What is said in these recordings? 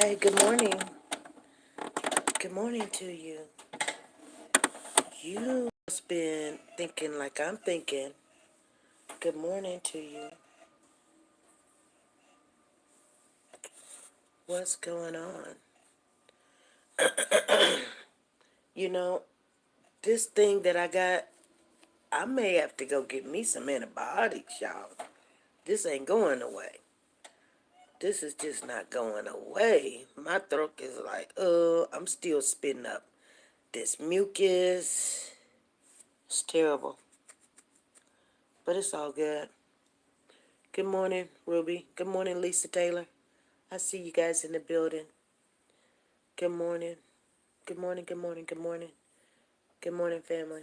Hey, good morning. Good morning to you. You must been thinking like I'm thinking. Good morning to you. What's going on? You know, this thing that I got, I may have to go get me some antibiotics, y'all. This ain't going away. This is just not going away. My throat is like, I'm still spitting up this mucus. It's terrible, but it's all good. Good morning, Ruby. Good morning, Lisa Taylor. I see you guys in the building. Good morning. Good morning, good morning, good morning. Good morning, family.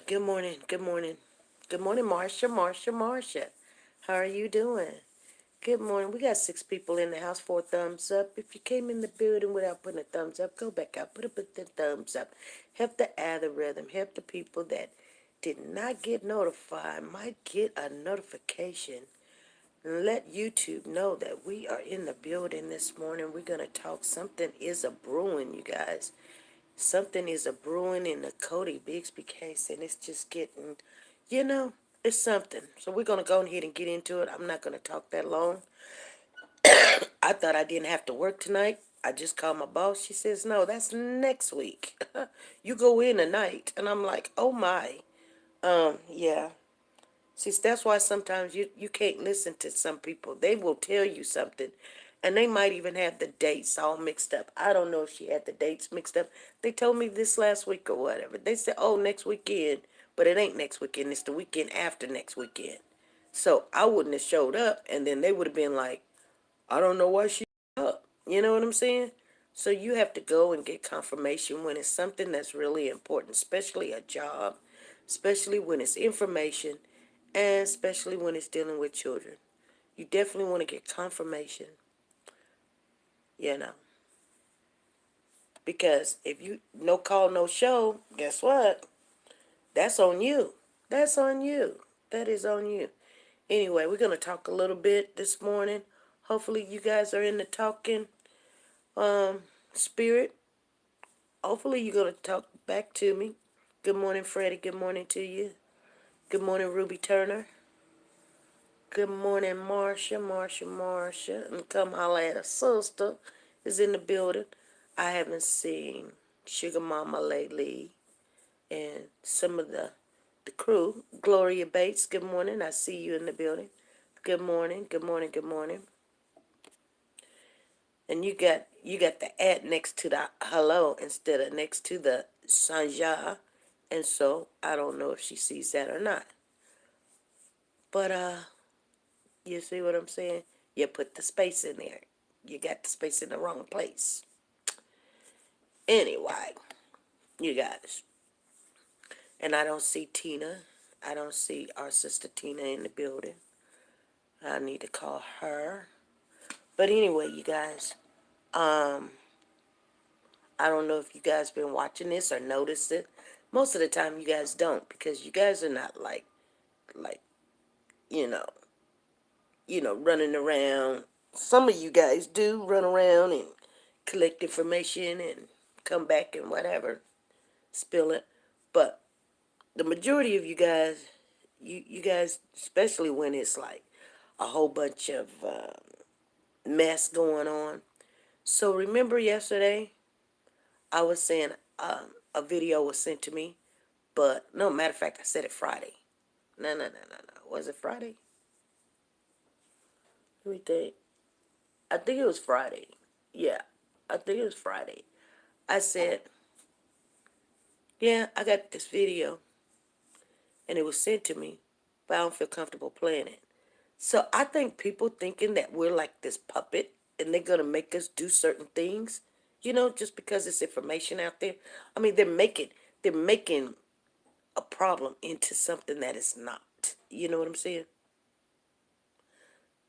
Good morning, good morning. Good morning, Marsha. How are you doing? Good morning. We got 6 people in the house, 4 thumbs up. If you came in the building without putting a thumbs up, go back out, put the thumbs up. Help the algorithm, help the people that did not get notified might get a notification. Let YouTube know that we are in the building this morning. We're going to talk. Something is a brewing, you guys. Something is a brewing in the Cody Bixby case, and it's just getting, you know, it's something. So we're going to go ahead and get into it. I'm not going to talk that long. I thought I didn't have to work tonight. I just called my boss. She says, no, that's next week. You go in tonight. And I'm like, oh my. Yeah. See, that's why sometimes you can't listen to some people. They will tell you something, and they might even have the dates all mixed up. I don't know if she had the dates mixed up. They told me this last week or whatever. They said, oh, next weekend, but it ain't next weekend. It's the weekend after next weekend. So I wouldn't have showed up, and then they would have been like, I don't know why she up. You know what I'm saying? So you have to go and get confirmation when it's something that's really important, especially a job, especially when it's information, and especially when it's dealing with children. You definitely want to get confirmation, you know, because if you no call, no show, guess what? That's on you. That's on you. That is on you. Anyway, we're going to talk a little bit this morning. Hopefully you guys are in the talking spirit. Hopefully you're going to talk back to me. Good morning, Freddie. Good morning to you. Good morning, Ruby Turner. Good morning, Marsha. And come holla at a sister is in the building. I haven't seen Sugar Mama lately and some of the crew. Gloria Bates, good morning. I see you in the building. Good morning, good morning, good morning. And you got the at next to the hello instead of next to the Sanja. And so I don't know if she sees that or not. But you see what I'm saying? You put the space in there. You got the space in the wrong place. Anyway, you guys. And I don't see Tina. I don't see our sister Tina in the building. I need to call her. But anyway, you guys, I don't know if you guys been watching this or noticed it. Most of the time you guys don't, because you guys are not like you know, running around. Some of you guys do run around and collect information and come back and whatever, spill it. But the majority of you guys, you guys, especially when it's like a whole bunch of mess going on. So remember yesterday, I was saying a video was sent to me, but no, matter of fact, I said it Friday. No. Was it Friday? Let me think. I think it was Friday. Yeah, I think it was Friday. I said, yeah, I got this video, and it was sent to me, but I don't feel comfortable playing it. So I think people thinking that we're like this puppet, and they're gonna make us do certain things, just because it's information out there. I mean, they're making a problem into something that is not. You know what I'm saying?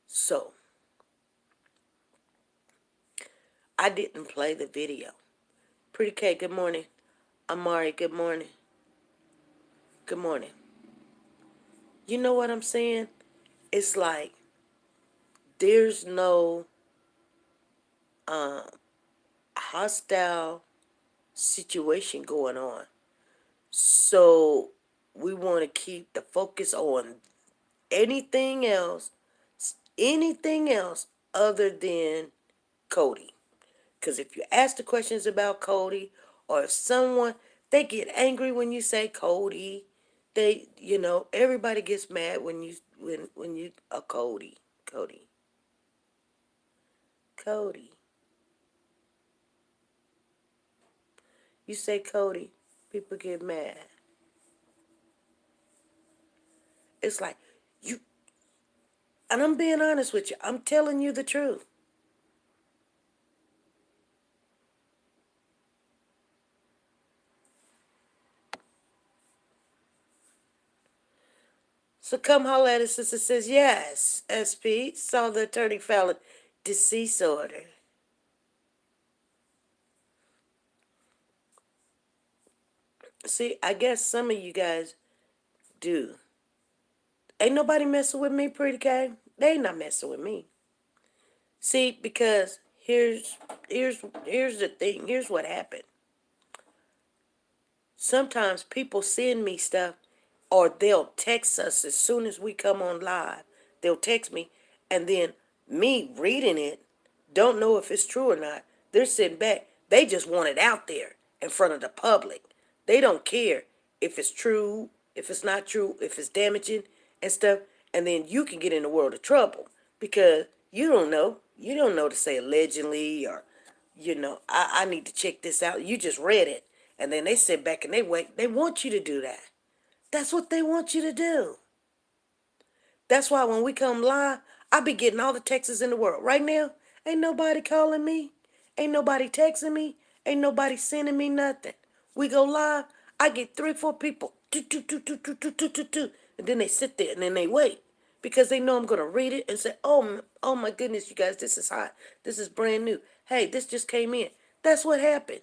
So I didn't play the video. Pretty K, good morning. Amari, good morning. Good morning. You know what I'm saying? It's like there's no um, hostile situation going on. So we want to keep the focus on anything else, anything else other than Cody. Because if you ask the questions about Cody, or if someone, they get angry when you say Cody. They, everybody gets mad when you a Cody. You say Cody, people get mad. It's like you, and I'm being honest with you. I'm telling you the truth. So come holler at us, sister says, yes, SP, saw the attorney filed a decease order. See, I guess some of you guys do. Ain't nobody messing with me, Pretty K. They ain't not messing with me. See, because here's the thing. Here's what happened. Sometimes people send me stuff, or they'll text us as soon as we come on live. They'll text me, and then me reading it, don't know if it's true or not. They're sitting back. They just want it out there in front of the public. They don't care if it's true, if it's not true, if it's damaging and stuff. And then you can get in a world of trouble because you don't know. You don't know to say allegedly, or I need to check this out. You just read it. And then they sit back and they wait. They want you to do that. That's what they want you to do. That's why when we come live, I be getting all the texts in the world. Right now, ain't nobody calling me. Ain't nobody texting me. Ain't nobody sending me nothing. We go live, I get 3, 4 people. And then they sit there and then they wait. Because they know I'm going to read it and say, oh my goodness, you guys, this is hot. This is brand new. Hey, this just came in. That's what happened.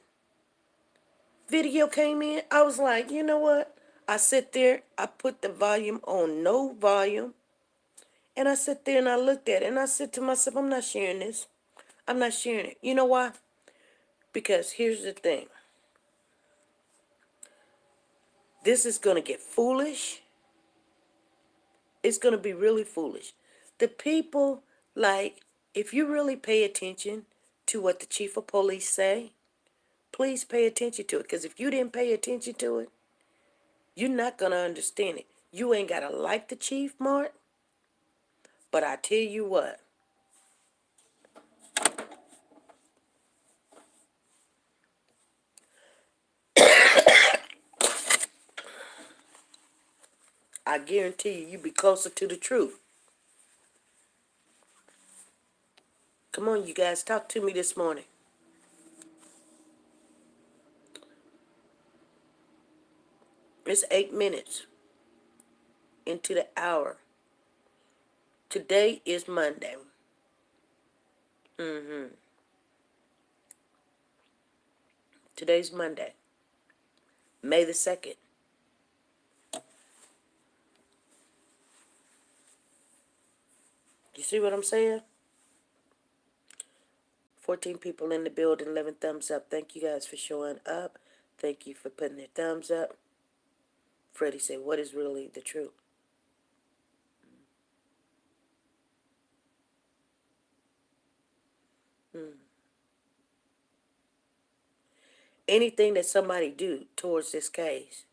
Video came in. I was like, you know what? I sit there, I put the volume on no volume, and I sit there and I looked at it, and I said to myself, I'm not sharing this. I'm not sharing it. You know why? Because here's the thing. This is going to get foolish. It's going to be really foolish. The people, like, if you really pay attention to what the chief of police say, please pay attention to it. Because if you didn't pay attention to it, you're not going to understand it. You ain't got to like the chief, Mark. But I tell you what, I guarantee you be closer to the truth. Come on, you guys, talk to me this morning. It's 8 minutes into the hour. Today is Monday. Today's Monday, May the 2nd. You see what I'm saying? 14 people in the building, 11 thumbs up. Thank you guys for showing up. Thank you for putting your thumbs up. Freddie said, what is really the truth? Anything that somebody do towards this case,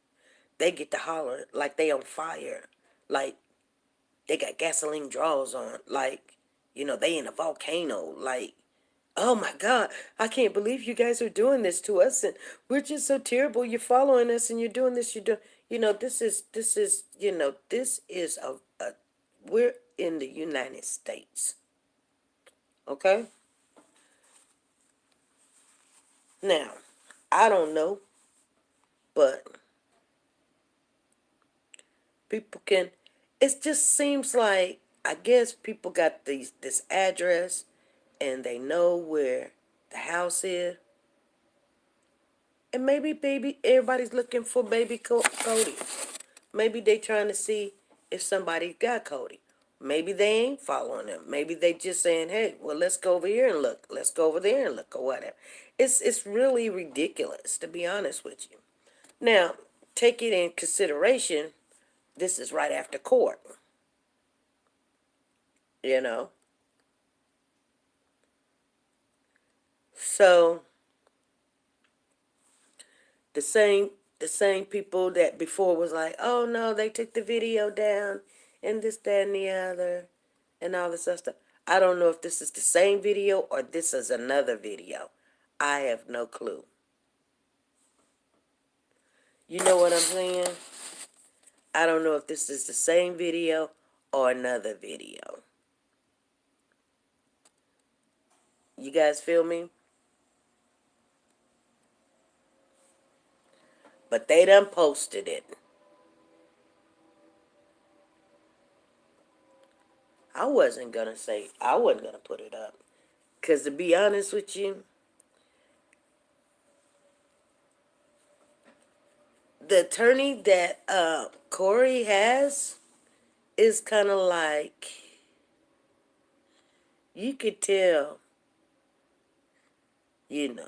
they get to holler like they on fire. Like they got gasoline draws on. Like, they in a volcano. Like, oh my God, I can't believe you guys are doing this to us, and we're just so terrible. You're following us, and you're doing this. This is we're in the United States. Okay. Now, I don't know, but people can. It just seems like, I guess people got this address, and they know where the house is. And maybe baby, everybody's looking for baby Cody. Maybe they trying to see if somebody got Cody. Maybe they ain't following them. Maybe they just saying, "Hey, well, let's go over here and look. Let's go over there and look, or whatever." It's really ridiculous, to be honest with you. Now, take it in consideration. This is right after court, you know. So the same the same people that before was like, "Oh no, they took the video down, and this, that, and the other, and all this other stuff." I don't know if this is the same video or this is another video. I have no clue. You know what I'm saying? I don't know if this is the same video or another video. You guys feel me? But they done posted it. I wasn't gonna put it up. Cause to be honest with you, the attorney that Corey has is kind of like, you could tell,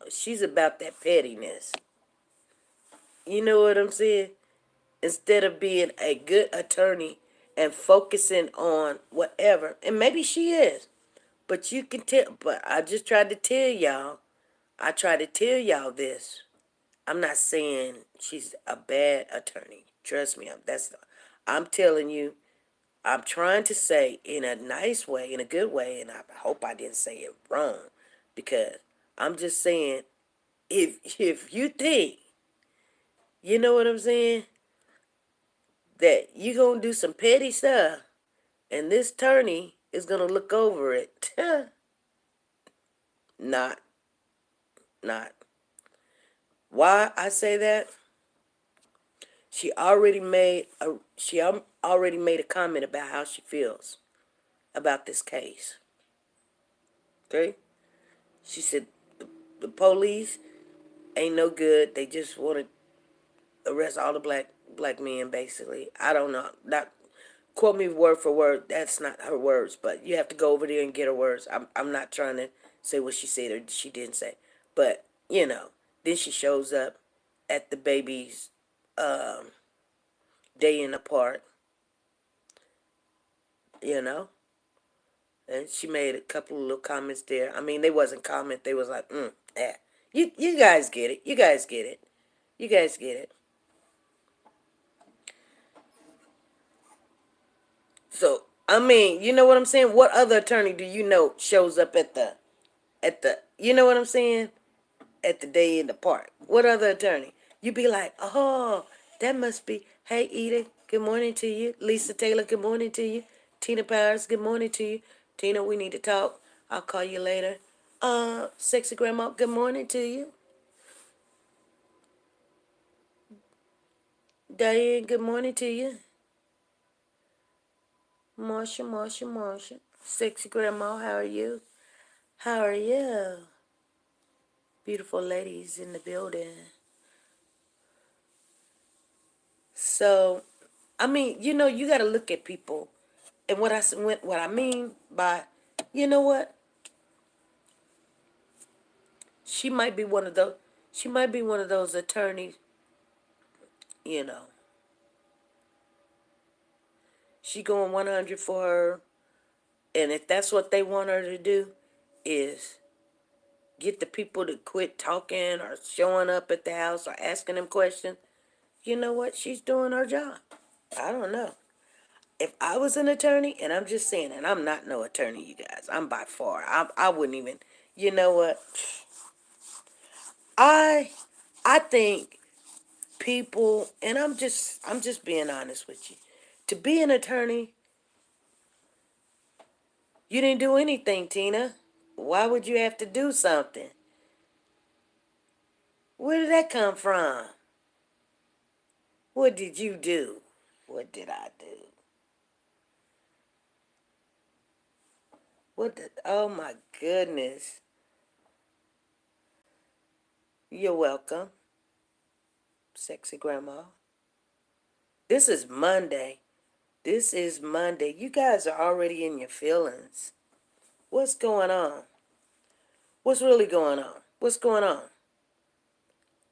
she's about that pettiness. You know what I'm saying? Instead of being a good attorney and focusing on whatever, and maybe she is, but you can tell. But I just tried to tell y'all. I tried to tell y'all this. I'm not saying she's a bad attorney. Trust me, I'm telling you. I'm trying to say in a nice way, in a good way, and I hope I didn't say it wrong, because I'm just saying, if you think, you know what I'm saying, that you gonna do some petty stuff, and this attorney is gonna look over it, not, not. Why I say that? Already made a comment about how she feels about this case. Okay, she said the police ain't no good. They just want to arrest all the black men, basically. I don't know. Not quote me word for word. That's not her words, but you have to go over there and get her words. I'm not trying to say what she said or she didn't say, but then she shows up at the baby's um, day in the park, you know, and she made a couple of little comments there. I mean, they wasn't comment. They was like, eh. You guys get it. You guys get it. You guys get it. So I mean, you know what I'm saying? What other attorney do you know shows up at the you know what I'm saying? At the day in the park. What other attorney? You be like, oh, that must be, hey Edith, good morning to you. Lisa Taylor, good morning to you. Tina Powers, good morning to you. Tina, we need to talk. I'll call you later. Sexy Grandma, good morning to you. Diane, good morning to you. Marsha. Sexy Grandma, how are you? How are you? Beautiful ladies in the building. So, I mean, you got to look at people, and what I mean by, you know what? She might be one of those. She might be one of those attorneys. You know, she going 100 for her, and if that's what they want her to do, is get the people to quit talking or showing up at the house or asking them questions. You know what? She's doing her job. I don't know. If I was an attorney, and I'm just saying, and I'm not no attorney, you guys. I'm by far. I wouldn't even. You know what? I I think people, and I'm just being honest with you. To be an attorney, you didn't do anything, Tina. Why would you have to do something? Where did that come from? What did you do? What did I do? Oh my goodness. You're welcome, sexy grandma. This is Monday. This is Monday. You guys are already in your feelings. What's going on? What's really going on? What's going on?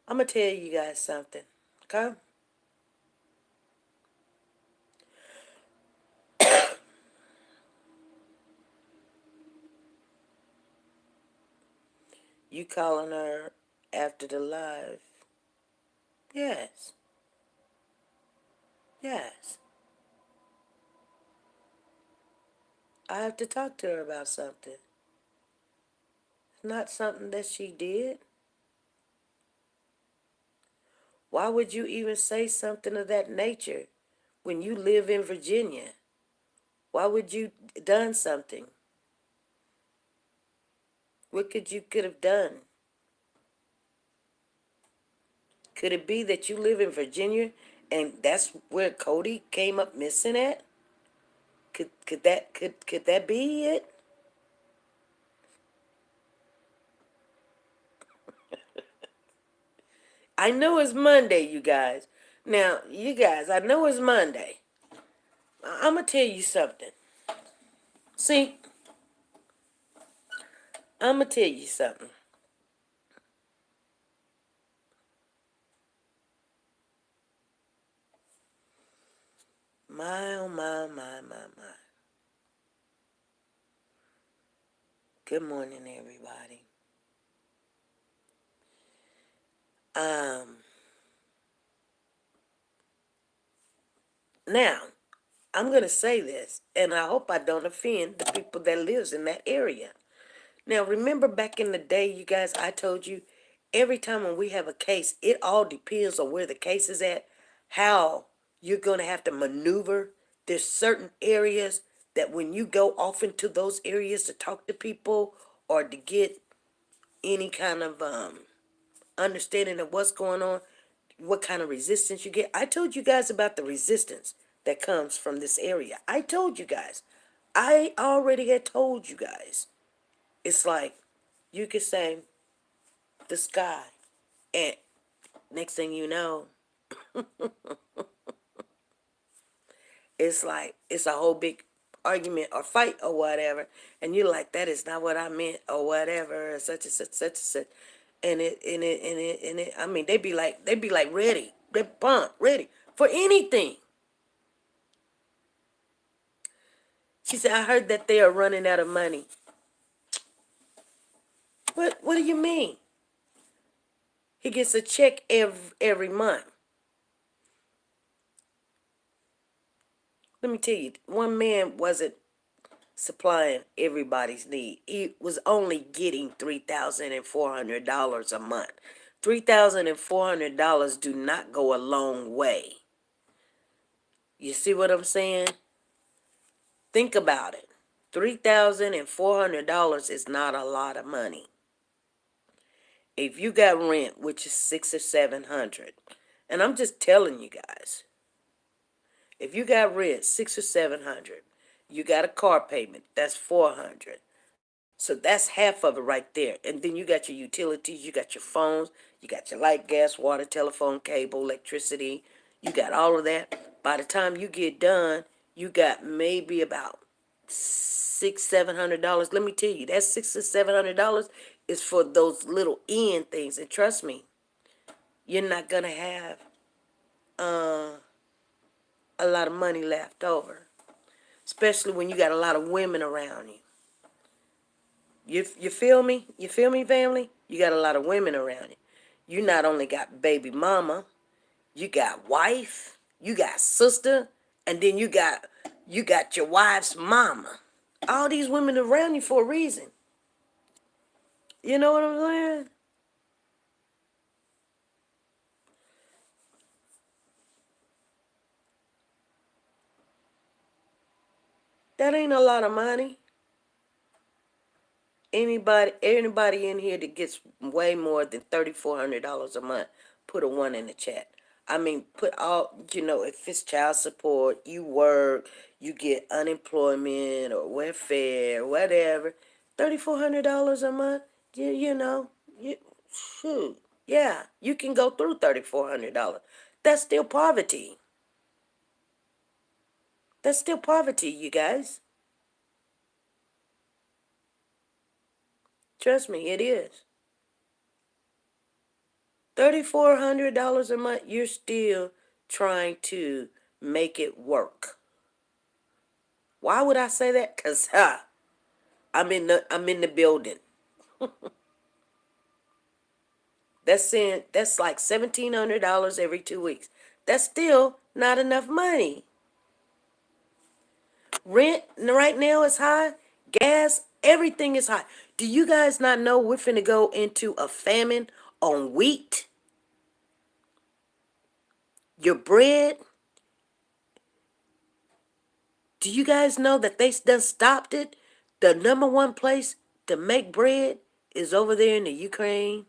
I'm going to tell you guys something. Okay? You calling her after the live? Yes. Yes. I have to talk to her about something. Not something that she did. Why would you even say something of that nature when you live in Virginia? Why would you done something? What could have done? Could it be that you live in Virginia and that's where Cody came up missing at? Could that be it? I know it's Monday, you guys. Now, you guys, I know it's Monday. I'm gonna tell you something. See, I'm gonna tell you something. My oh my. Good morning, everybody. Um, Now I'm gonna say this, and I hope I don't offend the people that lives in that area. Now, remember back in the day, you guys, I told you every time when we have a case, it all depends on where the case is at, how you're going to have to maneuver. There's certain areas that when you go off into those areas to talk to people or to get any kind of understanding of what's going on, what kind of resistance you get. I told you guys about the resistance that comes from this area. I told you guys. I already had told you guys. It's like you could say the sky, and next thing you know, it's like it's a whole big argument or fight or whatever, and you're like, that is not what I meant or whatever, such and such, such and such, and it. I mean, they be like ready, they pumped, ready for anything. She said, I heard that they are running out of money. What do you mean? He gets a check every month. Let me tell you, one man wasn't supplying everybody's need. He was only getting $3,400 a month. $3,400 do not go a long way. You see what I'm saying? Think about it. $3,400 is not a lot of money. If you got rent, which is 6 or 700, and I'm just telling you guys, if you got rent 6 or 700, you got a car payment that's 400. So that's half of it right there. And then you got your utilities, you got your phones, you got your light, gas, water, telephone, cable, electricity. You got all of that. By the time you get done, you got maybe about $600, $700. Let me tell you, that $600 or $700 is for those little end things. And trust me, you're not gonna have uh, a lot of money left over, especially when you got a lot of women around you. You feel me? You feel me, family? You got a lot of women around you. You not only got baby mama, you got wife, you got sister, and then you got your wife's mama. All these women around you for a reason. You know what I'm saying? That ain't a lot of money. Anybody in here that gets way more than $3,400 a month, put a one in the chat. I mean, put all, if it's child support, you work, you get unemployment or welfare, whatever, $3,400 a month, you, shoot, yeah, you can go through $3,400. That's still poverty. That's still poverty, you guys. Trust me, it is. $3,400 a month, you're still trying to make it work. Why would I say that? Cause I'm in the building. That's like $1,700 every 2 weeks. That's still not enough money. Rent right now is high. Gas, everything is high. Do you guys not know we're finna go into a famine on wheat? Your bread. Do you guys know that they done stopped it? The number one place to make bread is over there in the Ukraine.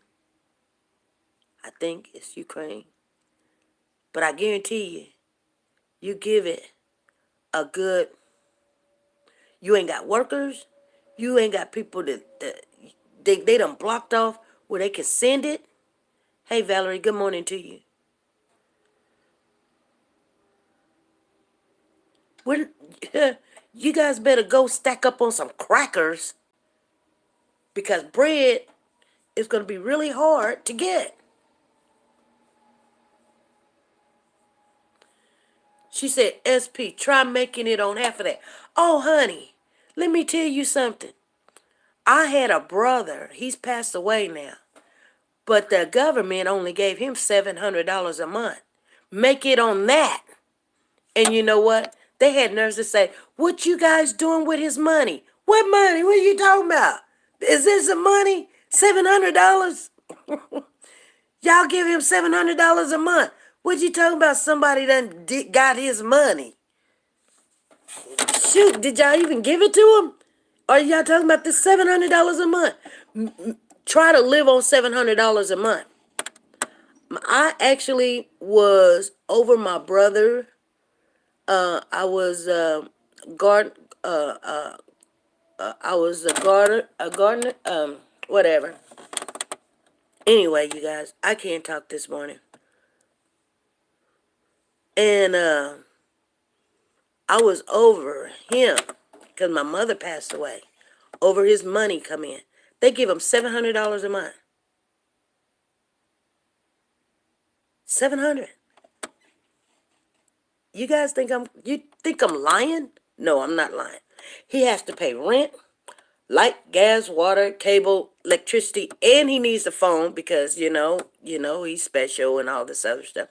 I think it's Ukraine. But I guarantee you give it a good, you ain't got workers, you ain't got people that they done blocked off where they can send it. Hey Valerie, good morning to you. When you guys better go stack up on some crackers because bread is going to be really hard to get. She said, SP, try making it on half of that. Oh, honey, let me tell you something. I had a brother. He's passed away now. But the government only gave him $700 a month. Make it on that. And you know what? They had nurses say, what you guys doing with his money? What money? What are you talking about? Is this some money? $700? Y'all give him $700 a month. What you talking about? Somebody done got his money. Shoot, did y'all even give it to him? Or y'all talking about this $700 a month? Try to live on $700 a month. I actually was over my brother. I was guard. I was a gardener. Whatever. Anyway, you guys, I can't talk this morning. And I was over him because my mother passed away. Over his money come in. They give him $700 a month. 700. You think I'm lying? No, I'm not lying. He has to pay rent, light, gas, water, cable, electricity, and he needs the phone because he's special and all this other stuff,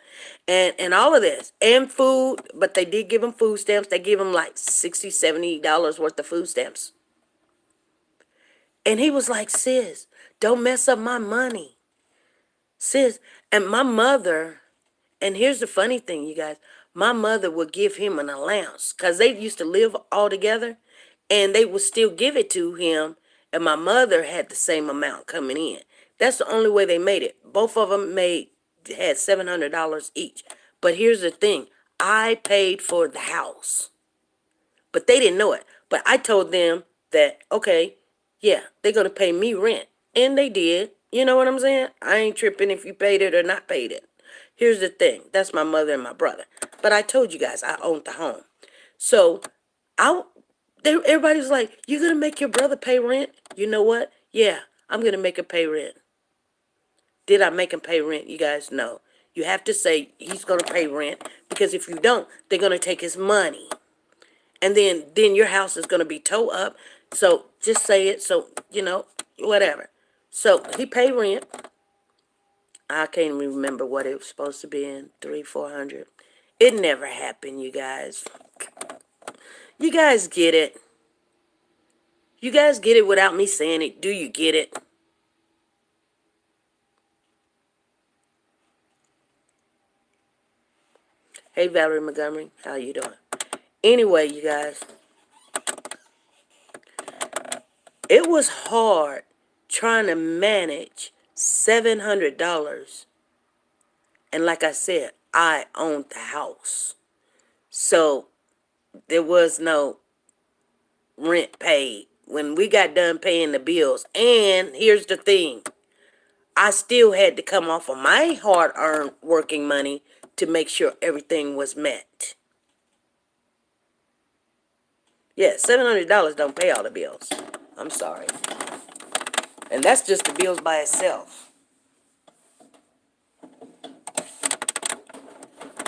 and all of this and food. But they did give him food stamps. They give him like $60, $70 worth of food stamps, and he was like, "Sis, don't mess up my money, sis." And my mother. And here's the funny thing, you guys. My mother would give him an allowance because they used to live all together, and they would still give it to him. And my mother had the same amount coming in. That's the only way they made it. Both of them had $700 each. But here's the thing. I paid for the house. But they didn't know it. But I told them that, okay, yeah, they're going to pay me rent. And they did. You know what I'm saying? I ain't tripping if you paid it or not paid it. Here's the thing. That's my mother and my brother. But I told you guys I owned the home. So everybody was like, you going to make your brother pay rent? You know what? Yeah, I'm going to make him pay rent. Did I make him pay rent? You guys know. You have to say he's going to pay rent because if you don't, they're going to take his money. And then your house is going to be towed up. So just say it. So, whatever. So he paid rent. I can't even remember what it was supposed to be in. 300-400. It never happened, you guys. You guys get it. You guys get it without me saying it. Do you get it? Hey, Valerie Montgomery. How you doing? Anyway, you guys. It was hard trying to manage $700. And like I said, I owned the house. So there was no rent paid when we got done paying the bills. And here's the thing. I still had to come off of my hard-earned working money to make sure everything was met. Yeah, $700 don't pay all the bills. I'm sorry. And that's just the bills by itself.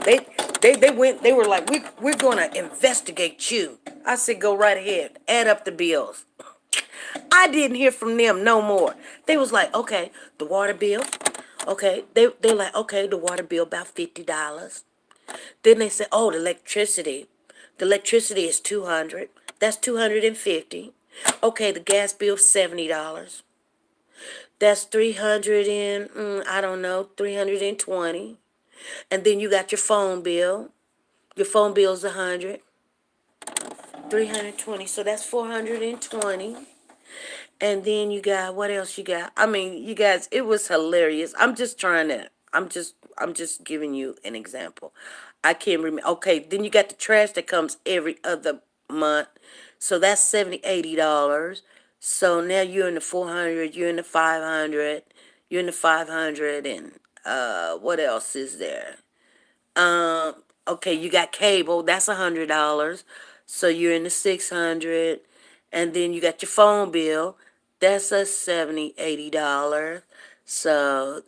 They they were like, we're gonna investigate you. I said, go right ahead. Add up the bills. I didn't hear from them no more. They was like, okay, the water bill. Okay. They're like, okay, the water bill about $50. Then they said, oh, the electricity. The electricity is 200. That's 250. Okay, the gas bill $70. That's 300 and I don't know, 320. And then you got your phone bill. Your phone bill's 100. 320. So that's 420. And then you got, what else you got? I mean, you guys, it was hilarious. I'm just giving you an example. I can't remember. Okay, then you got the trash that comes every other month. So that's $70, $80. So now you're in the 400, you're in the 500, you're in the 500, and what else is there? Um, okay, you got cable. That's $100. So you're in the 600, and then you got your phone bill. That's a 70, $80. So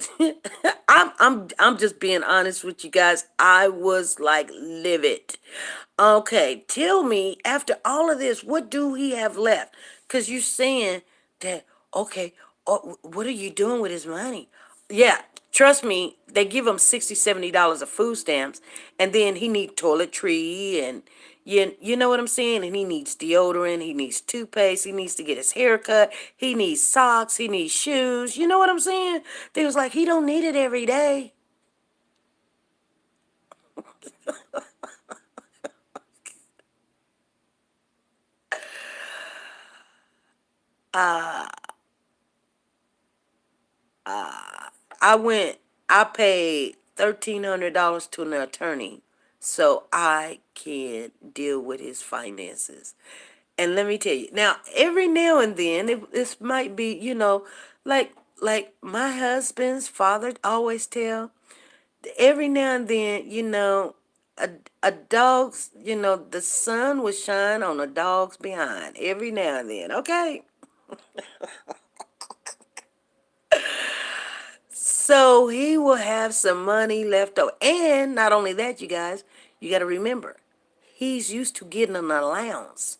I'm just being honest with you guys. I was like livid. Okay, tell me after all of this, what do he have left? Cause you're saying that okay, what are you doing with his money? Yeah, trust me, they give him $60, $70 of food stamps, and then he need toiletry and you know what I'm saying? And he needs deodorant, he needs toothpaste, he needs to get his hair cut, he needs socks, he needs shoes. You know what I'm saying? They was like, he don't need it every day. Uh, I went, I paid $1,300 to an attorney so I can deal with his finances. And let me tell you, now every now and then, this might be, like my husband's father always tell. Every now and then, a a dog's, the sun will shine on a dog's behind. Every now and then, okay. So he will have some money left over. And not only that, you guys, you got to remember, he's used to getting an allowance,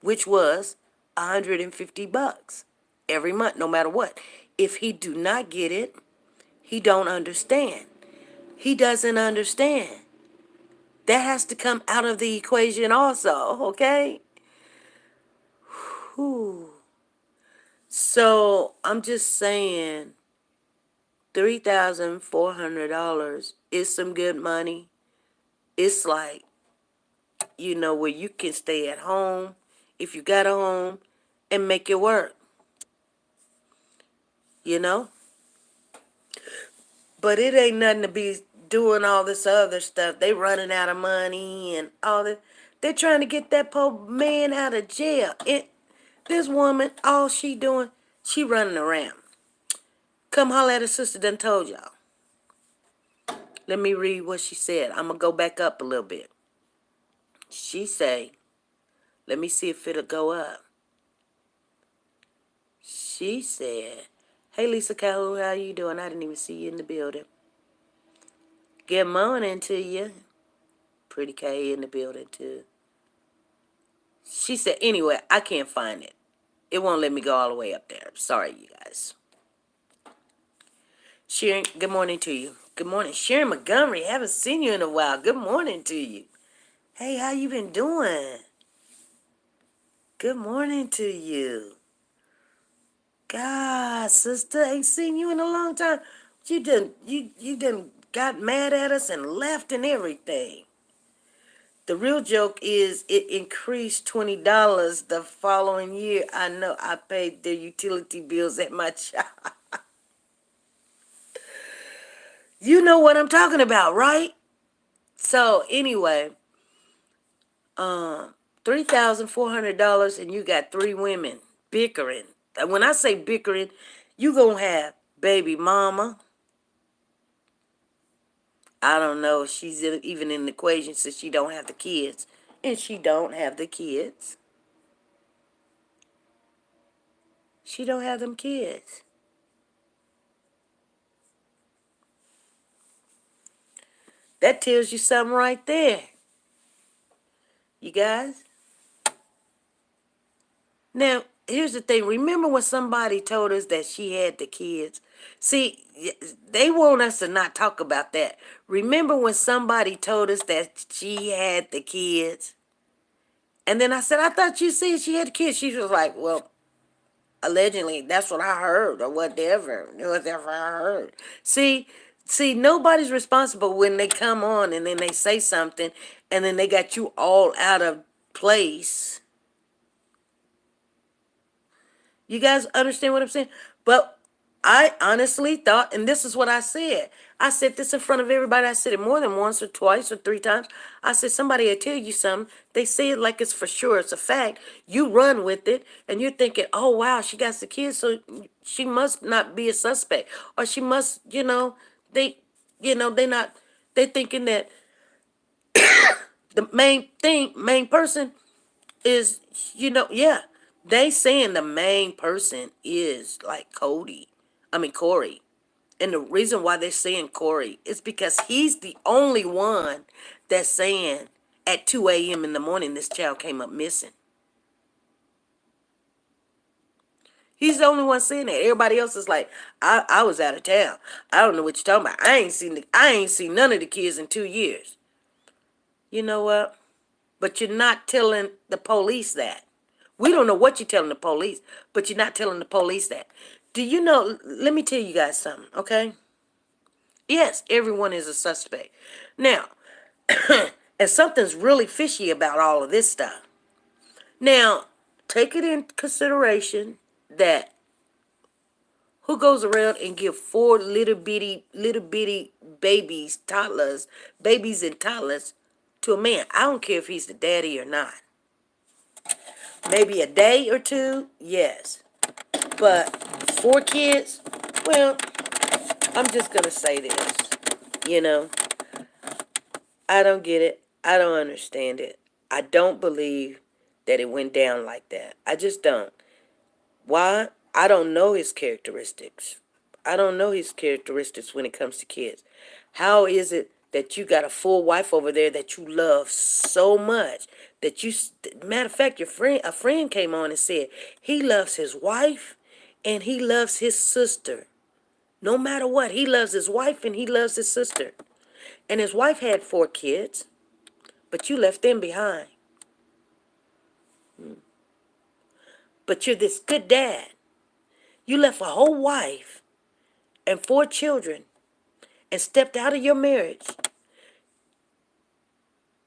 which was $150 every month, no matter what. If he do not get it, he don't understand. He doesn't understand. That has to come out of the equation also, okay? Whew. So I'm just saying, $3,400 is some good money. It's like, where you can stay at home if you got a home and make it work, you know? But it ain't nothing to be doing all this other stuff. They running out of money and all that. They're trying to get that poor man out of jail. This woman, all she doing, she running around. Come holler at her sister done told y'all. Let me read what she said. I'm going to go back up a little bit. She say, let me see if it'll go up. She said, hey, Lisa Calhoun, how you doing? I didn't even see you in the building. Good morning to you. Pretty K in the building, too. She said, anyway, I can't find it. It won't let me go all the way up there. Sorry, you guys. Sharon, good morning to you. Good morning. Sharon Montgomery, haven't seen you in a while. Good morning to you. Hey, how you been doing? Good morning to you. God, sister, ain't seen you in a long time. You done got mad at us and left and everything. The real joke is it increased $20 the following year. I know I paid the utility bills at my job. You know what I'm talking about, right? So anyway, $3,400 and you got three women bickering. And when I say bickering, you gonna have baby mama. I don't know if she's even in the equation since she don't have the kids. And she don't have the kids. She don't have them kids. That tells you something right there. You guys? Now, here's the thing. Remember when somebody told us that she had the kids? See, they want us to not talk about that. Remember when somebody told us that she had the kids? And then I said, I thought you said she had the kids. She was like, well, allegedly, that's what I heard, or whatever I heard. See, nobody's responsible when they come on and then they say something, and then they got you all out of place. You guys understand what I'm saying? But I honestly thought, and this is what I said. I said this in front of everybody. I said it more than once or twice or three times. I said somebody will tell you something. They say it like it's for sure. It's a fact. You run with it, and you're thinking, oh, wow, she got the kids, so she must not be a suspect. Or she must, they not, they thinking that the main person is, yeah, they saying the main person is like Corey. And the reason why they're saying Corey is because he's the only one that's saying at 2 a.m. in the morning this child came up missing. He's the only one saying that. Everybody else is like, I was out of town. I don't know what you're talking about. I ain't seen none of the kids in 2 years. You know what? But you're not telling the police that. We don't know what you're telling the police, but you're not telling the police that. Do you know? Let me tell you guys something, okay? Yes, everyone is a suspect. Now, and something's really fishy about all of this stuff. Now, take it in consideration that who goes around and give four little bitty babies and toddlers to a man? I don't care if he's the daddy or not. Maybe a day or two, yes. But 4 kids, well, I'm just going to say this. You know, I don't get it. I don't understand it. I don't believe that it went down like that. I just don't. Why? I don't know his characteristics. I don't know his characteristics when it comes to kids. How is it that you got a full wife over there that you love so much that you, matter of fact, a friend came on and said he loves his wife and he loves his sister. No matter what, he loves his wife and he loves his sister. And his wife had 4 kids, but you left them behind. But you're this good dad. You left a whole wife and 4 children and stepped out of your marriage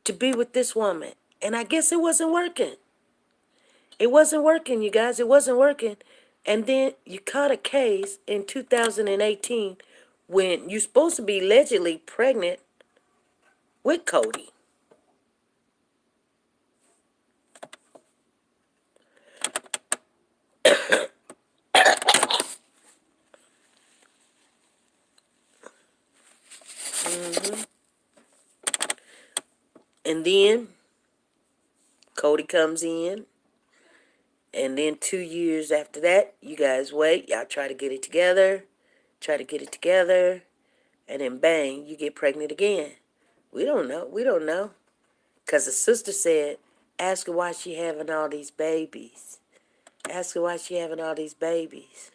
to be with this woman. And I guess it wasn't working. It wasn't working, you guys. It wasn't working. And then you caught a case in 2018 when you're supposed to be allegedly pregnant with Cody. hmm And then Cody comes in. And then 2 years after that, you guys wait. Y'all try to get it together. Try to get it together. And then bang, you get pregnant again. We don't know. We don't know. Because the sister said, ask her why she having all these babies. Ask her why she having all these babies.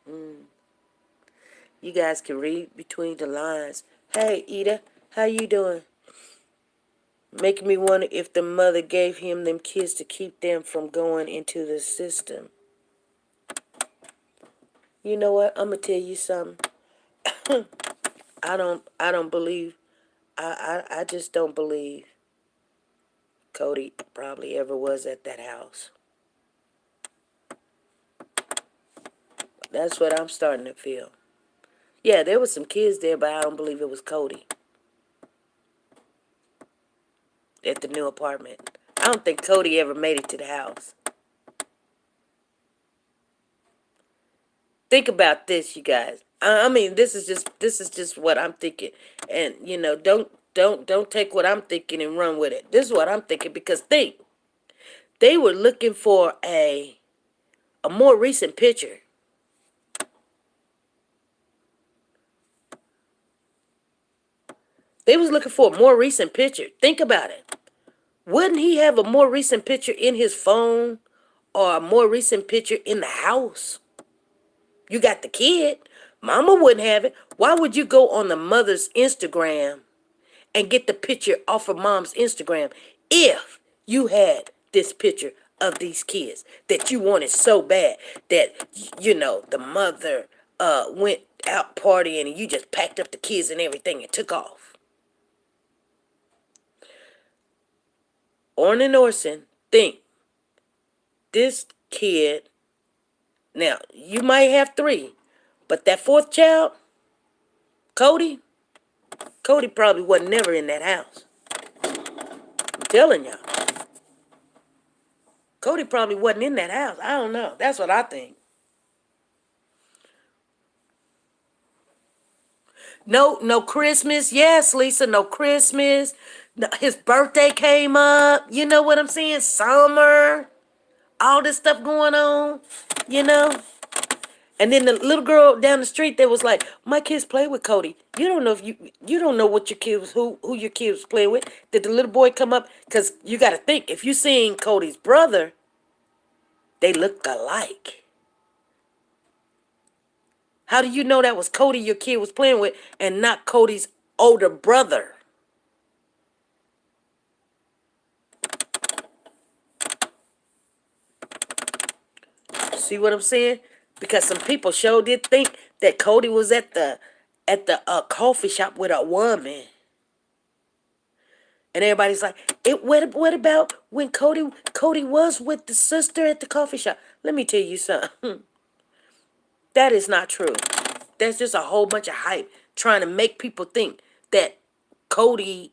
You guys can read between the lines. Hey, Ida, how you doing? Making me wonder if the mother gave him them kids to keep them from going into the system. You know what? I'm gonna tell you something. I don't believe. I just don't believe Cody probably ever was at that house. That's what I'm starting to feel. Yeah, there was some kids there, but I don't believe it was Cody at the new apartment. I don't think Cody ever made it to the house. Think about this, you guys. I mean, this is just what I'm thinking, and don't take what I'm thinking and run with it. This is what I'm thinking because they were looking for a more recent picture. They was looking for a more recent picture. Think about it. Wouldn't he have a more recent picture in his phone or a more recent picture in the house? You got the kid. Mama wouldn't have it. Why would you go on the mother's Instagram and get the picture off of mom's Instagram if you had this picture of these kids that you wanted so bad that, the mother went out partying and you just packed up the kids and everything and took off? Orrin and Orson think this kid, now you might have three, but that fourth child, Cody, Cody probably wasn't never in that house. I'm telling y'all. Cody probably wasn't in that house. I don't know. That's what I think. No Christmas. Yes, Lisa, no Christmas. No, his birthday came up. You know what I'm saying? Summer. All this stuff going on. You know? And then the little girl down the street that was like, my kids play with Cody. You don't know if you don't know what your kids who your kids play with. Did the little boy come up? Because you got to think, if you seen Cody's brother, they looked alike. How do you know that was Cody your kid was playing with and not Cody's older brother? See what I'm saying? Because some people sure did think that Cody was at the coffee shop with a woman. And everybody's like, what about when Cody was with the sister at the coffee shop? Let me tell you something. That is not true. That's just a whole bunch of hype trying to make people think that Cody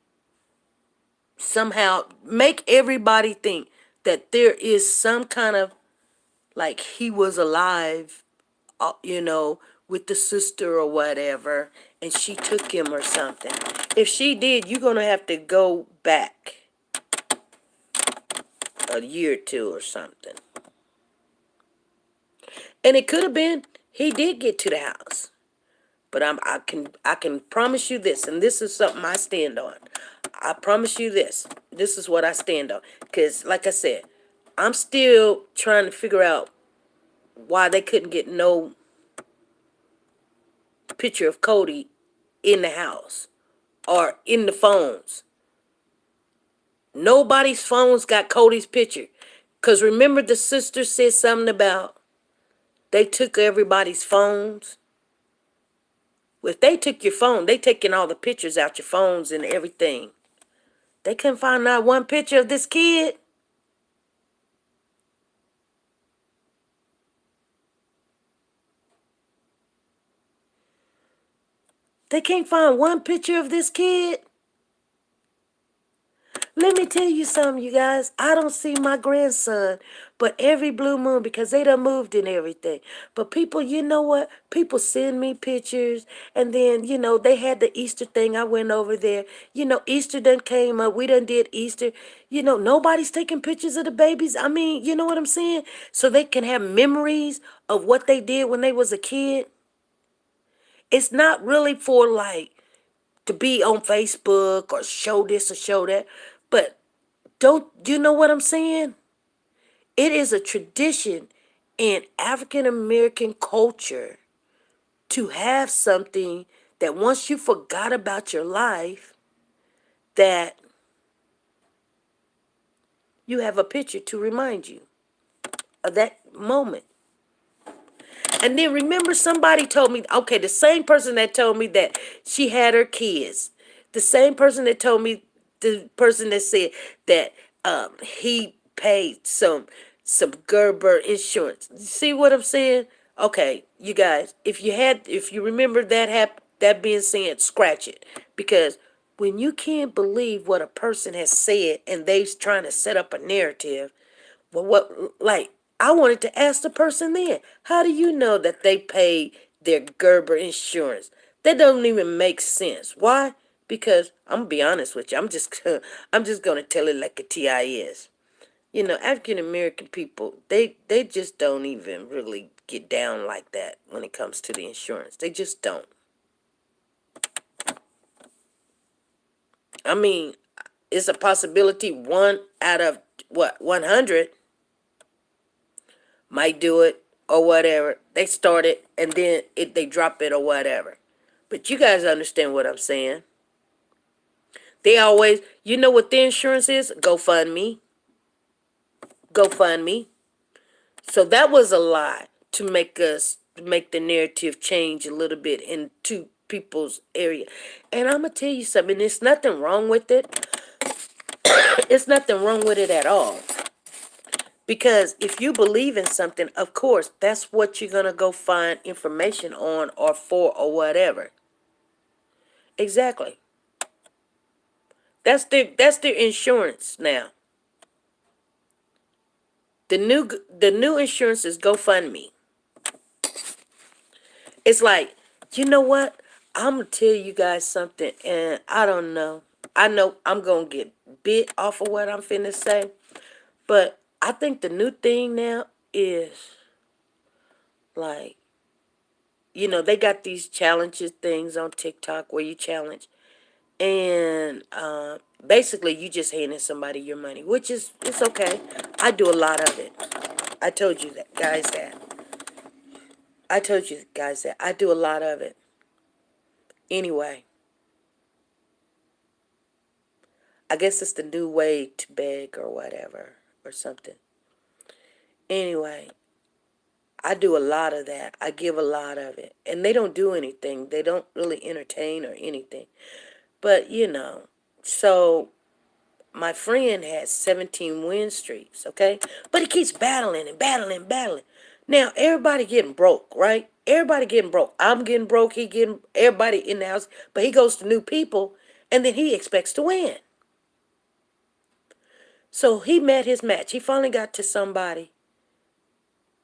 somehow make everybody think that there is some kind of like he was alive, with the sister or whatever, and she took him or something. If she did, you're going to have to go back a year or two or something. And it could have been he did get to the house. But I can promise you this, and this is something I stand on. I promise you this. This is what I stand on. Because, like I said, I'm still trying to figure out why they couldn't get no picture of Cody in the house or in the phones. Nobody's phones got Cody's picture. Because remember the sister said something about they took everybody's phones? Well, if they took your phone, they taking all the pictures out your phones and everything. They couldn't find not one picture of this kid. They can't find one picture of this kid. Let me tell you something, you guys. I don't see my grandson but every blue moon because they done moved and everything. But people, you know what? People send me pictures. And then, they had the Easter thing. I went over there. Easter done came up. We done did Easter. Nobody's taking pictures of the babies. I mean, you know what I'm saying? So they can have memories of what they did when they was a kid. It's not really for like to be on Facebook or show this or show that. But don't you know what I'm saying? It is a tradition in African American culture to have something that once you forgot about your life, that you have a picture to remind you of that moment. And then remember somebody told me, okay, the same person that told me that she had her kids, the same person that told me, the person that said that he paid some Gerber insurance. See what I'm saying? Okay, you guys, if you remember that being said, scratch it. Because when you can't believe what a person has said and they're trying to set up a narrative, well, I wanted to ask the person then, how do you know that they paid their Gerber insurance? That doesn't even make sense. Why? Because I'm gonna be honest with you. I'm just gonna tell it like a TI is. African American people, they just don't even really get down like that when it comes to the insurance. They just don't. I mean, it's a possibility one out of what 100 might do it or whatever. They start it and then they drop it or whatever. But you guys understand what I'm saying. They always, you know what their insurance is? GoFundMe. GoFundMe. So that was a lie to make the narrative change a little bit into people's area. And I'm gonna tell you something, there's nothing wrong with it. It's nothing wrong with it at all. Because if you believe in something, of course, that's what you're gonna go find information on or for or whatever. Exactly. That's their insurance now. The new insurance is GoFundMe. It's like, you know what? I'm gonna tell you guys something, and I don't know. I know I'm gonna get bit off of what I'm finna say, but I think the new thing now is like, they got these challenges things on TikTok where you challenge, and basically you just handing somebody your money, which is it's okay. I do a lot of it. I told you that, guys. That I do a lot of it. Anyway, I guess it's the new way to beg or whatever or something. Anyway, I do a lot of that. I give a lot of it. And they don't do anything. They don't really entertain or anything. But, so my friend has 17 win streaks, okay? But he keeps battling and battling and battling. Now, everybody getting broke, right? Everybody getting broke. I'm getting broke. Everybody in the house. But he goes to new people, and then he expects to win. So he met his match. He finally got to somebody,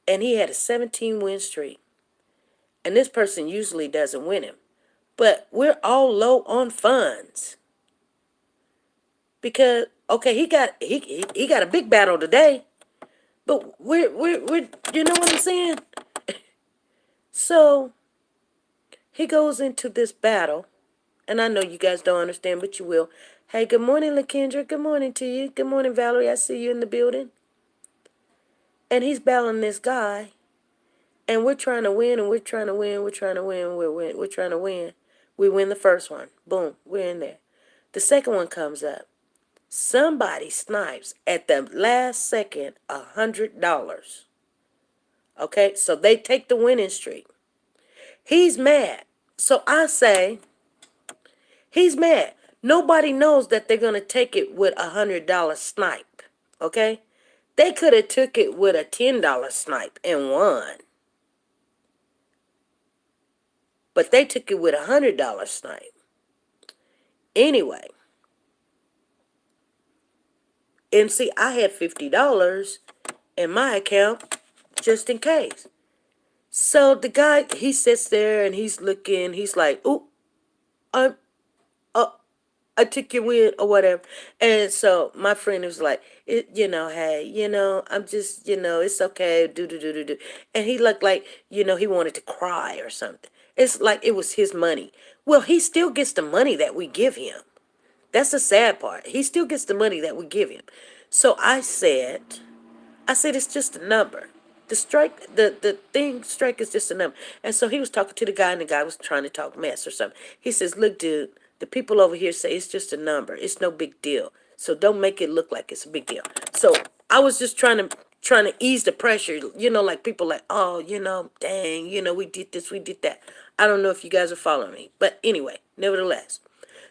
and he had a 17 win streak. And this person usually doesn't win him. But we're all low on funds. Because, okay, he got a big battle today. But we're you know what I'm saying? So he goes into this battle, and I know you guys don't understand, but you will. Hey, good morning, LaKendra. Good morning to you. Good morning, Valerie. I see you in the building. And he's battling this guy, and we're trying to win, and we're trying to win, we're trying to win, we're trying to win. We win the first one. Boom, we're in there. The second one comes up. Somebody snipes at the last second $100. Okay, so they take the winning streak. He's mad. So I say, he's mad. Nobody knows that they're going to take it with $100 snipe. Okay? They could have took it with a $10 snipe and won. But they took it with a $100 snipe. Anyway. And see, I had $50 in my account just in case. So the guy, he sits there and he's looking. He's like, ooh, I'm, I took your win or whatever. And so my friend was like, hey, I'm just, it's okay. Do. And he looked like, he wanted to cry or something. It's like it was his money. Well, he still gets the money that we give him. That's the sad part. He still gets the money that we give him. So I said, it's just a number. The strike is just a number. And so he was talking to the guy, and the guy was trying to talk mess or something. He says, look, dude, the people over here say it's just a number. It's no big deal. So don't make it look like it's a big deal. So I was just trying to ease the pressure, like people like, oh, dang, we did this, we did that. I don't know if you guys are following me. But anyway, nevertheless.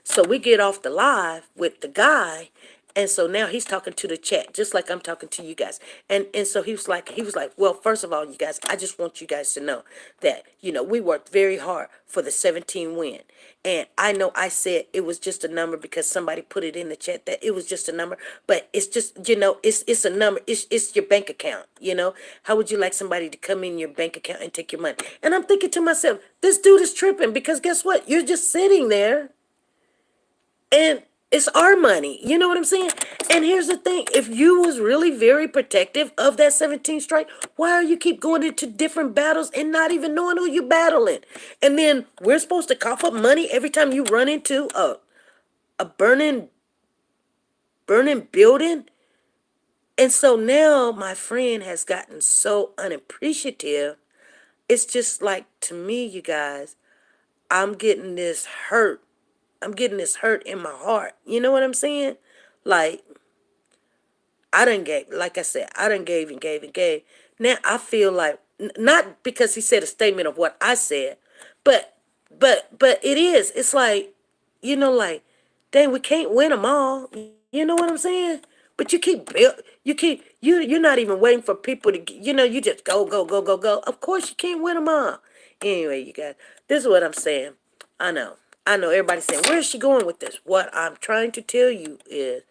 So we get off the live with the guy, and so now he's talking to the chat, just like I'm talking to you guys. And so he was like, well, first of all, you guys, I just want you guys to know that, we worked very hard for the 17 win. And I know I said it was just a number because somebody put it in the chat that it was just a number, but it's just, it's a number. It's your bank account, How would you like somebody to come in your bank account and take your money? And I'm thinking to myself, this dude is tripping because guess what? You're just sitting there. And it's our money. You know what I'm saying? And here's the thing, if you was really very protective of that 17th strike, why are you keep going into different battles and not even knowing who you battling? And then we're supposed to cough up money every time you run into a burning building? And so now my friend has gotten so unappreciative. It's just like, to me, you guys, I'm getting this hurt. I'm getting this hurt in my heart. You know what I'm saying? Like, I done gave, like I said, I done gave and gave and gave. Now I feel like, not because he said a statement of what I said, but, but it is. It's like, like, dang, we can't win them all. You know what I'm saying? But you're not even waiting for people to, you just go, go, go, go, go. Of course you can't win them all. Anyway, you guys, this is what I'm saying. I know. I know everybody's saying, where is she going with this? What I'm trying to tell you is,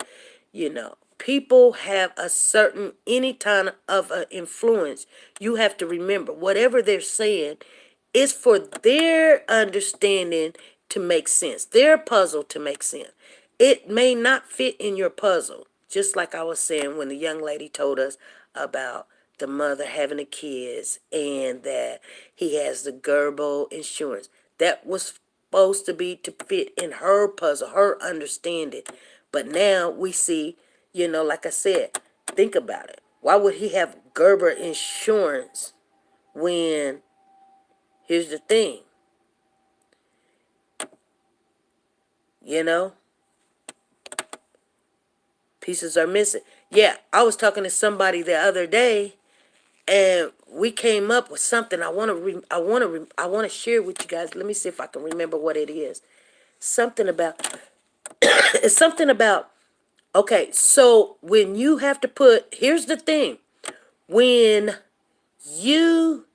people have a certain, any kind of influence. You have to remember, whatever they're saying is for their understanding to make sense, their puzzle to make sense. It may not fit in your puzzle. Just like I was saying when the young lady told us about the mother having the kids and that he has the Gerbo insurance. That was supposed to be to fit in her puzzle, her understanding. But now we see, like I said, think about it. Why would he have Gerber insurance when, here's the thing, you know, pieces are missing. Yeah, I was talking to somebody the other day, and we came up with something. I want to share with you guys. Let me see if I can remember what it is. Something about it's something about. Okay, so when you have to put, here's the thing, when you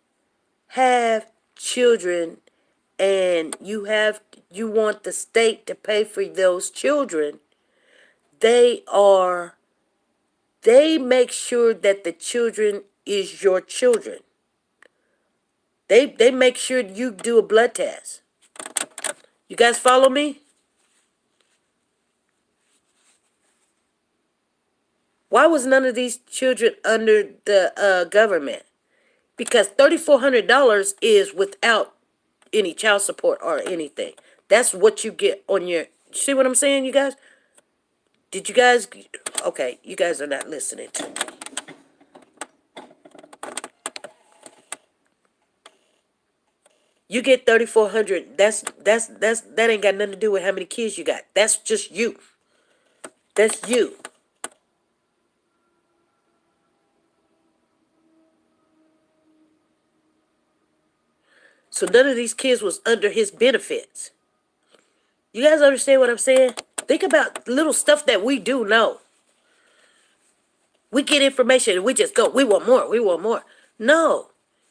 have children and you want the state to pay for those children, they are they make sure that the children is your children. They make sure you do a blood test. You guys follow me? Why was none of these children under the government? Because $3,400 is without any child support or anything. That's what you get on your. See what I'm saying, you guys? Did you guys? Okay, you guys are not listening to me. You get 3,400. That ain't got nothing to do with how many kids you got. That's just you. That's you. So none of these kids was under his benefits. You guys understand what I'm saying? Think about little stuff that we do know. We get information and we just go, we want more, we want more. No.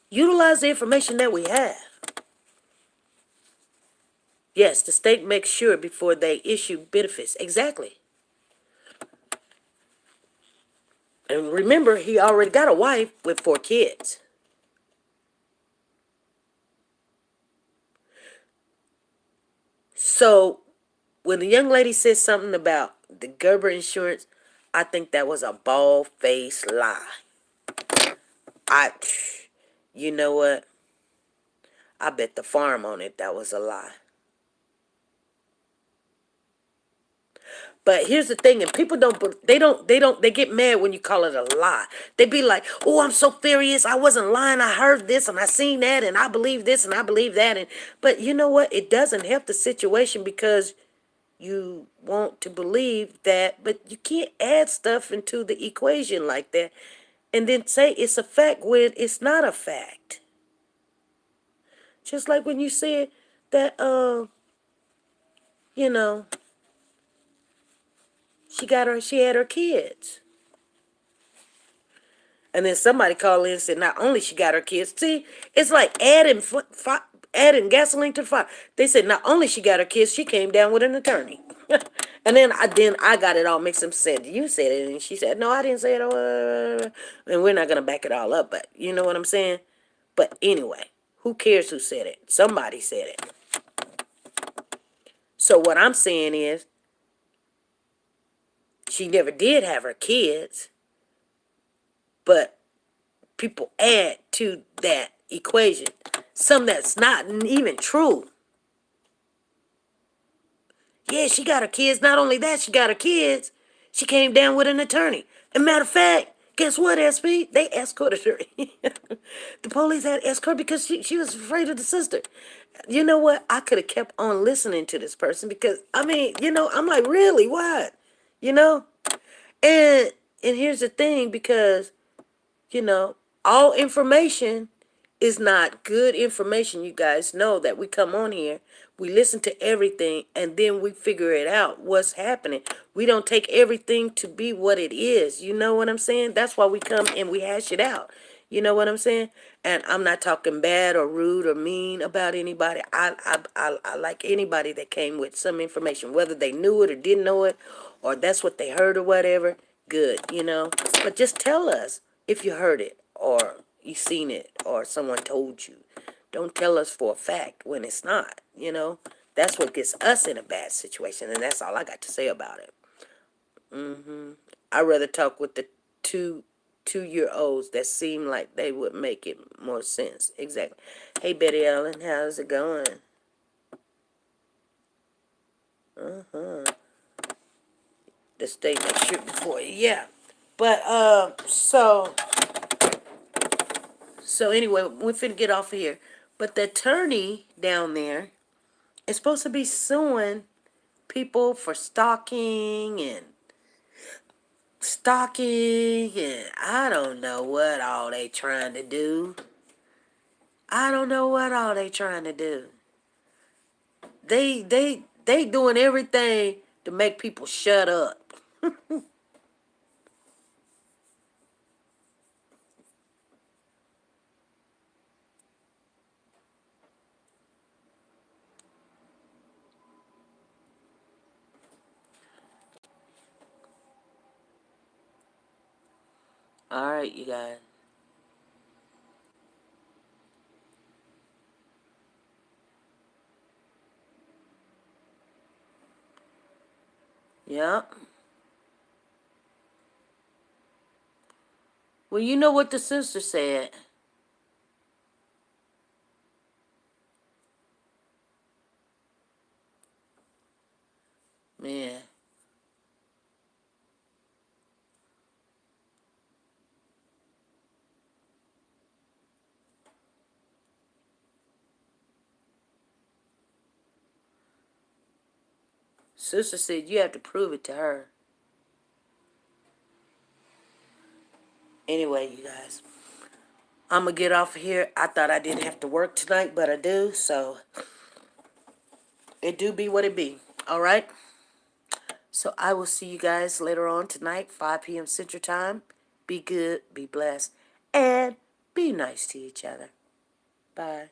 Utilize the information that we have. Yes, the state makes sure before they issue benefits. Exactly. And remember, he already got a wife with 4 kids. So when the young lady said something about the Gerber insurance, I think that was a bald-faced lie. I, you know what? I bet the farm on it that was a lie. But here's the thing, and people they get mad when you call it a lie. They be like, oh, I'm so furious. I wasn't lying. I heard this and I seen that and I believe this and I believe that. But you know what? It doesn't help the situation because you want to believe that, but you can't add stuff into the equation like that and then say it's a fact when it's not a fact. Just like when you said that, you know, she had her kids. And then somebody called in and said not only she got her kids. See, it's like adding gasoline to the fire. They said not only she got her kids, she came down with an attorney. And then I got it all mixed up and said, you said it. And she said, no, I didn't say it. And we're not going to back it all up. But you know what I'm saying? But anyway, who cares who said it? Somebody said it. So what I'm saying is, she never did have her kids, but people add to that equation some that's not even true. Yeah, she got her kids. Not only that, she got her kids. She came down with an attorney. As a matter of fact, guess what, SP? They escorted her. The police had escorted because she was afraid of the sister. You know what? I could have kept on listening to this person because, I mean, I'm like, really? What? You know? And here's the thing, because you know, all information is not good information. You guys know that we come on here, we listen to everything, and then we figure it out what's happening. We don't take everything to be what it is. You know what I'm saying? That's why we come and we hash it out. You know what I'm saying? And I'm not talking bad or rude or mean about anybody. I like anybody that came with some information, whether they knew it or didn't know it, or that's what they heard or whatever. Good, But just tell us if you heard it or you seen it or someone told you. Don't tell us for a fact when it's not. That's what gets us in a bad situation, and that's all I got to say about it. I'd rather talk with the two-year-olds that seem like they would make it more sense. Exactly. Hey, Betty Ellen, how's it going? The state make sure before you. Yeah. But so anyway, we're finna get off of here. But the attorney down there is supposed to be suing people for stalking and I don't know what all they trying to do. I don't know what all they trying to do. They doing everything to make people shut up. All right, you guys. Yep. Well, you know what the sister said. Man. Sister said you have to prove it to her. Anyway, you guys. I'm going to get off of here. I thought I didn't have to work tonight, but I do. So, it do be what it be. All right? So, I will see you guys later on tonight, 5 p.m. Central Time. Be good, be blessed, and be nice to each other. Bye.